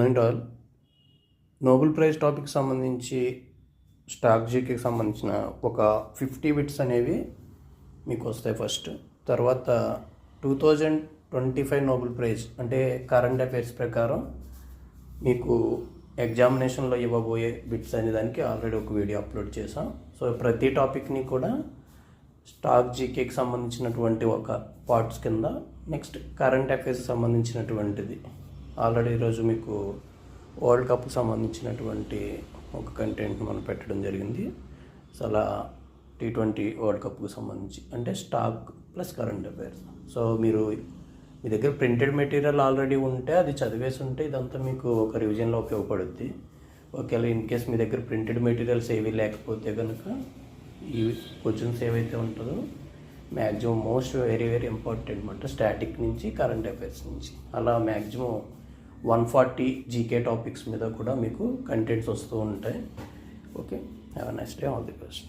And all Nobel prize topic సంబంధించి stock జీకేకి సంబంధించిన ఒక 50 బిట్స్ అనేవి మీకు వస్తాయి ఫస్ట్. తర్వాత 2025 నోబెల్ ప్రైజ్ అంటే కరెంట్ అఫైర్స్ ప్రకారం మీకు ఎగ్జామినేషన్లో ఇవ్వబోయే బిట్స్ అనే దానికి ఆల్రెడీ ఒక వీడియో అప్లోడ్ చేసాం. సో ప్రతి టాపిక్ని కూడా స్టాక్ జీకేకి సంబంధించినటువంటి ఒక పార్ట్స్ కింద, నెక్స్ట్ కరెంట్ అఫైర్స్కి సంబంధించినటువంటిది ఆల్రెడీ ఈరోజు మీకు వరల్డ్ కప్కి సంబంధించినటువంటి ఒక కంటెంట్ మనం పెట్టడం జరిగింది. సో అలా T20 వరల్డ్ కప్కి సంబంధించి అంటే stock plus current affairs. So మీరు మీ దగ్గర ప్రింటెడ్ మెటీరియల్ ఆల్రెడీ ఉంటే అది చదివేసి ఉంటే ఇదంతా మీకు ఒక రివిజన్లో ఉపయోగపడుద్ది. ఒకవేళ ఇన్ కేస్ మీ దగ్గర ప్రింటెడ్ మెటీరియల్స్ ఏవి లేకపోతే కనుక ఈ క్వశ్చన్స్ ఏవైతే ఉంటుందో మ్యాక్సిమం మోస్ట్ వెరీ ఇంపార్టెంట్ అనమాట, స్టాటిక్ నుంచి కరెంట్ అఫైర్స్ నుంచి అలా మ్యాక్సిమం 140 జీకే టాపిక్స్ మీద కూడా మీకు కంటెంట్స్ వస్తూ ఉంటాయి. Okay, have a nice day, all the best.